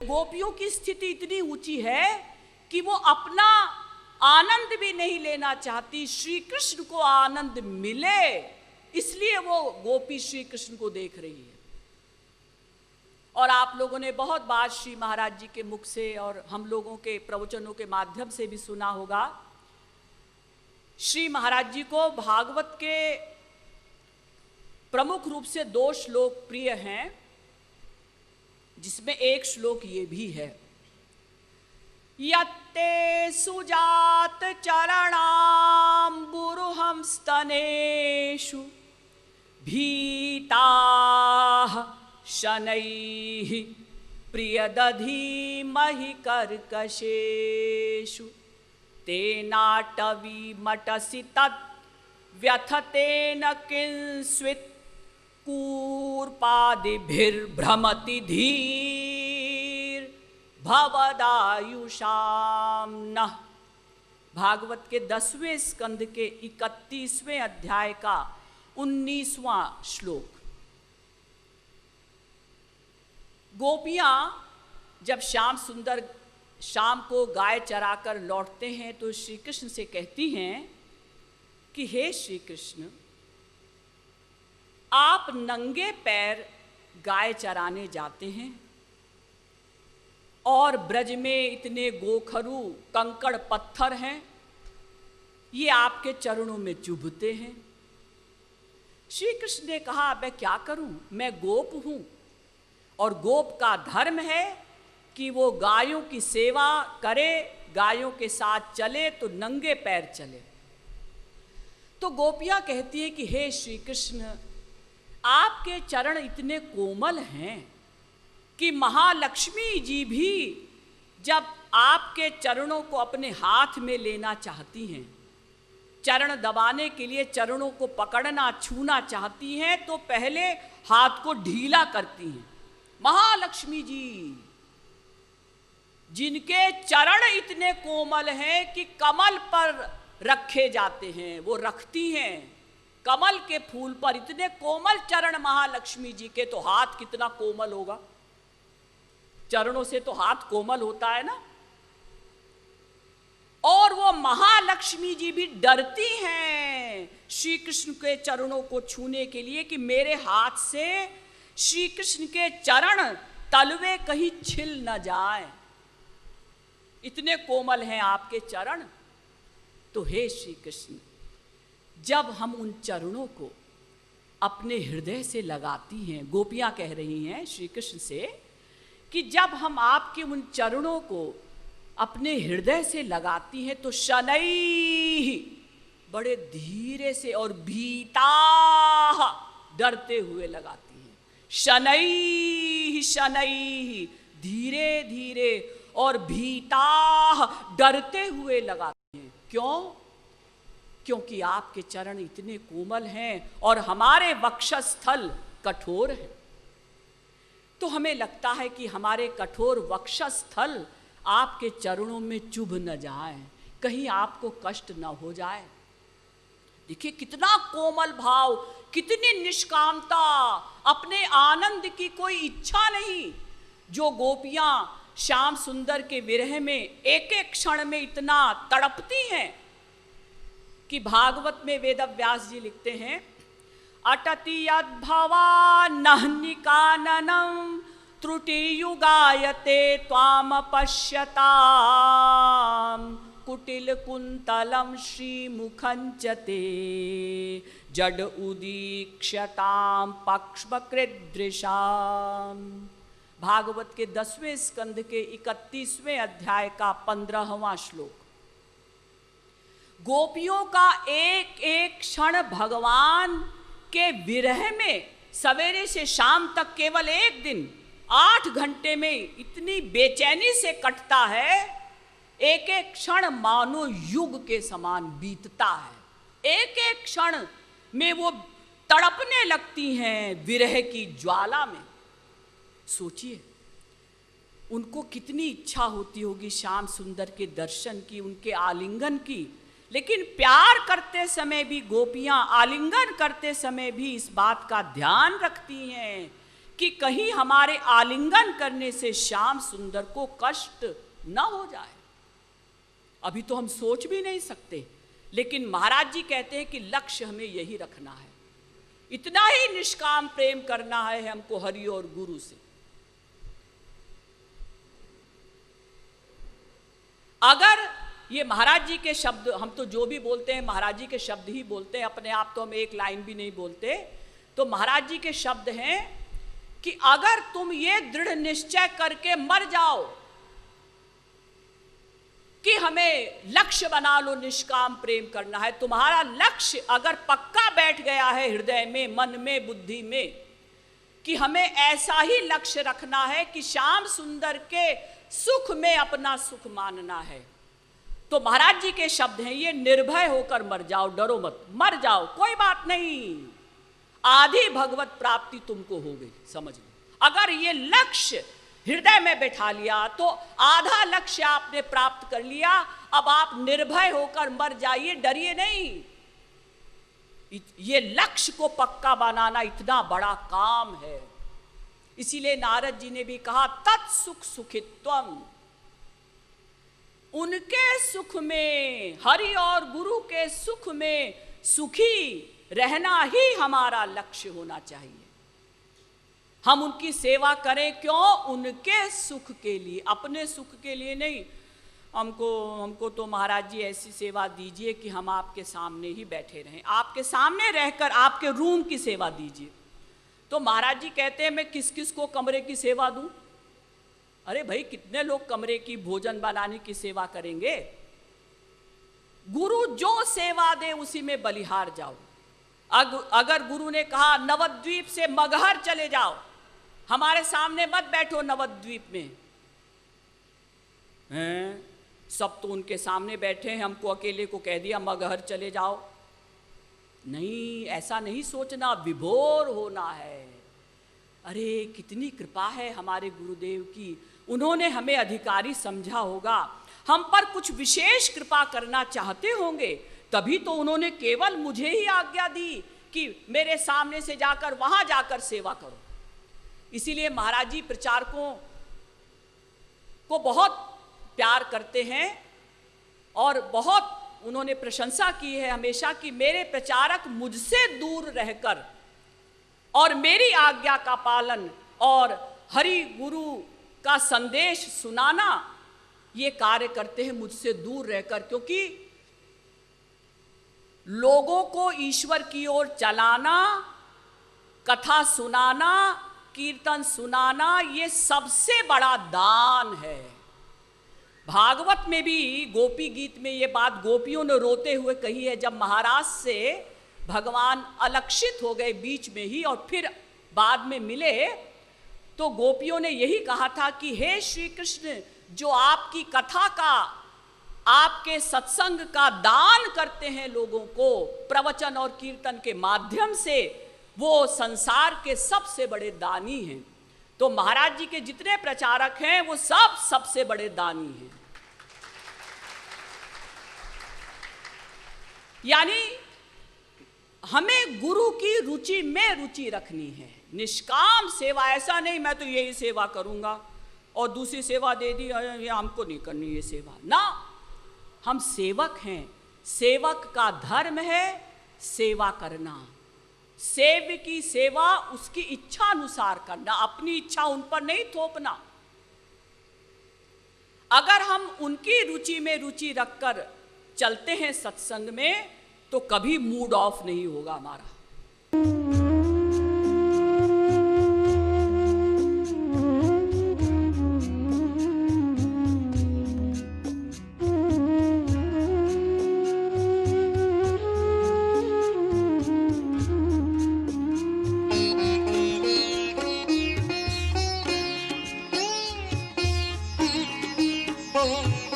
गोपियों की स्थिति इतनी ऊंची है कि वो अपना आनंद भी नहीं लेना चाहती, श्री कृष्ण को आनंद मिले इसलिए वो गोपी श्री कृष्ण को देख रही है। और आप लोगों ने बहुत बार श्री महाराज जी के मुख से और हम लोगों के प्रवचनों के माध्यम से भी सुना होगा, श्री महाराज जी को भागवत के प्रमुख रूप से 2 श्लोक प्रिय हैं, जिसमें एक श्लोक ये भी है, यत्ते सुजात चरणाम्बुरुहं स्तनेषु भीताः शनैः प्रियदधीमहि कर्कशेषु तेनाटवीमटसि तत् व्यथतेन किंस्वित् कूर्पादिभिर्भ्रमति धीर भवदायुषाम नः। भागवत के 10वें स्कंध के 31वें अध्याय का 19वां श्लोक। गोपियां जब श्याम सुंदर शाम को गाय चराकर लौटते हैं तो श्री कृष्ण से कहती हैं कि हे श्री कृष्ण, आप नंगे पैर गाय चराने जाते हैं और ब्रज में इतने गोखरू कंकड़ पत्थर हैं, ये आपके चरणों में चुभते हैं। श्री कृष्ण ने कहा, मैं क्या करूं, मैं गोप हूं और गोप का धर्म है कि वो गायों की सेवा करे, गायों के साथ चले तो नंगे पैर चले। तो गोपियां कहती हैं कि हे श्री कृष्ण, आपके चरण इतने कोमल हैं कि महालक्ष्मी जी भी जब आपके चरणों को अपने हाथ में लेना चाहती हैं, चरण दबाने के लिए चरणों को पकड़ना छूना चाहती हैं, तो पहले हाथ को ढीला करती हैं। महालक्ष्मी जी जिनके चरण इतने कोमल हैं कि कमल पर रखे जाते हैं, वो रखती हैं कमल के फूल पर। इतने कोमल चरण महालक्ष्मी जी के, तो हाथ कितना कोमल होगा, चरणों से तो हाथ कोमल होता है ना। और वो महालक्ष्मी जी भी डरती हैं श्री कृष्ण के चरणों को छूने के लिए कि मेरे हाथ से श्री कृष्ण के चरण तलवे कहीं छिल न जाए, इतने कोमल हैं आपके चरण। तो हे श्री कृष्ण, जब हम उन चरणों को अपने हृदय से लगाती हैं, गोपियां कह रही हैं श्री कृष्ण से कि जब हम आपके उन चरणों को अपने हृदय से लगाती हैं तो शनैः, बड़े धीरे से और भीताः, डरते हुए लगाती हैं। शनैः शनैः, धीरे धीरे, और भीताः, डरते हुए लगाती हैं। क्यों? क्योंकि आपके चरण इतने कोमल हैं और हमारे वक्षस्थल कठोर है। तो हमें लगता है कि हमारे कठोर वक्षस्थल आपके चरणों में चुभ न जाए, कहीं आपको कष्ट न हो जाए। देखिए कितना कोमल भाव, कितनी निष्कामता, अपने आनंद की कोई इच्छा नहीं। जो गोपियां श्याम सुंदर के विरह में एक एक क्षण में इतना तड़पती हैं कि भागवत में वेदव्यास जी लिखते हैं, अटति यद्भवान्नः निकाननं त्रुटियुगायते त्वाम पश्यतां कुटिल कुंतलं श्रीमुखं च ते जड उदीक्ष्यतां पक्ष्मकृदृशां। भागवत के 10वें स्कंध के 31वें अध्याय का 15वां श्लोक। गोपियों का एक एक क्षण भगवान के विरह में सवेरे से शाम तक केवल एक दिन 8 घंटे में इतनी बेचैनी से कटता है, एक एक क्षण मानो युग के समान बीतता है। एक एक क्षण में वो तड़पने लगती हैं विरह की ज्वाला में। सोचिए उनको कितनी इच्छा होती होगी श्याम सुंदर के दर्शन की, उनके आलिंगन की, लेकिन प्यार करते समय भी गोपियां आलिंगन करते समय भी इस बात का ध्यान रखती हैं कि कहीं हमारे आलिंगन करने से श्याम सुंदर को कष्ट न हो जाए। अभी तो हम सोच भी नहीं सकते, लेकिन महाराज जी कहते हैं कि लक्ष्य हमें यही रखना है, इतना ही निष्काम प्रेम करना है हमको हरि और गुरु से। अगर ये महाराज जी के शब्द, हम तो जो भी बोलते हैं महाराज जी के शब्द ही बोलते हैं, अपने आप तो हम एक लाइन भी नहीं बोलते, तो महाराज जी के शब्द हैं कि अगर तुम ये दृढ़ निश्चय करके मर जाओ कि हमें लक्ष्य बना लो निष्काम प्रेम करना है, तुम्हारा लक्ष्य अगर पक्का बैठ गया है हृदय में, मन में, बुद्धि में कि हमें ऐसा ही लक्ष्य रखना है कि श्याम सुंदर के सुख में अपना सुख मानना है, तो महाराज जी के शब्द हैं ये निर्भय होकर मर जाओ, डरो मत, मर जाओ, कोई बात नहीं, आधी भगवत प्राप्ति तुमको हो गई, समझ लो। अगर ये लक्ष्य हृदय में बैठा लिया तो आधा लक्ष्य आपने प्राप्त कर लिया, अब आप निर्भय होकर मर जाइए, डरिए नहीं। ये लक्ष्य को पक्का बनाना इतना बड़ा काम है। इसीलिए नारद जी ने भी कहा तत्सुख सुखित्वम, उनके सुख में, हरि और गुरु के सुख में सुखी रहना ही हमारा लक्ष्य होना चाहिए। हम उनकी सेवा करें क्यों? उनके सुख के लिए, अपने सुख के लिए नहीं। हमको तो महाराज जी ऐसी सेवा दीजिए कि हम आपके सामने ही बैठे रहें, आपके सामने रहकर आपके रूम की सेवा दीजिए। तो महाराज जी कहते हैं मैं किस किस को कमरे की सेवा दूं? अरे भाई, कितने लोग कमरे की भोजन बनाने की सेवा करेंगे? गुरु जो सेवा दे उसी में बलिहार जाओ। अगर गुरु ने कहा नवद्वीप से मगहर चले जाओ, हमारे सामने मत बैठो नवद्वीप में, हैं? सब तो उनके सामने बैठे हैं, हमको अकेले को कह दिया मगहर चले जाओ। नहीं, ऐसा नहीं सोचना, विभोर होना है। अरे कितनी कृपा है हमारे गुरुदेव की, उन्होंने हमें अधिकारी समझा होगा, हम पर कुछ विशेष कृपा करना चाहते होंगे, तभी तो उन्होंने केवल मुझे ही आज्ञा दी कि मेरे सामने से जाकर वहां जाकर सेवा करो। इसीलिए महाराज जी प्रचारकों को बहुत प्यार करते हैं और बहुत उन्होंने प्रशंसा की है हमेशा कि मेरे प्रचारक मुझसे दूर रहकर और मेरी आज्ञा का पालन और हरि गुरु का संदेश सुनाना, ये कार्य करते हैं मुझसे दूर रहकर, क्योंकि लोगों को ईश्वर की ओर चलाना, कथा सुनाना, कीर्तन सुनाना, ये सबसे बड़ा दान है। भागवत में भी गोपी गीत में ये बात गोपियों ने रोते हुए कही है, जब महाराज से भगवान अलक्षित हो गए बीच में ही और फिर बाद में मिले, तो गोपियों ने यही कहा था कि हे श्री कृष्ण, जो आपकी कथा का, आपके सत्संग का दान करते हैं लोगों को प्रवचन और कीर्तन के माध्यम से, वो संसार के सबसे बड़े दानी हैं। तो महाराज जी के जितने प्रचारक हैं वो सब सबसे बड़े दानी हैं। यानी हमें गुरु की रुचि में रुचि रखनी है, निष्काम सेवा। ऐसा नहीं मैं तो यही सेवा करूंगा और दूसरी सेवा दे दी, ये हमको नहीं करनी ये सेवा ना। हम सेवक हैं, सेवक का धर्म है सेवा करना। सेव्य की सेवा उसकी इच्छा अनुसार करना, अपनी इच्छा उन पर नहीं थोपना। अगर हम उनकी रुचि में रुचि रखकर चलते हैं सत्संग में, तो कभी मूड ऑफ नहीं होगा हमारा। Oh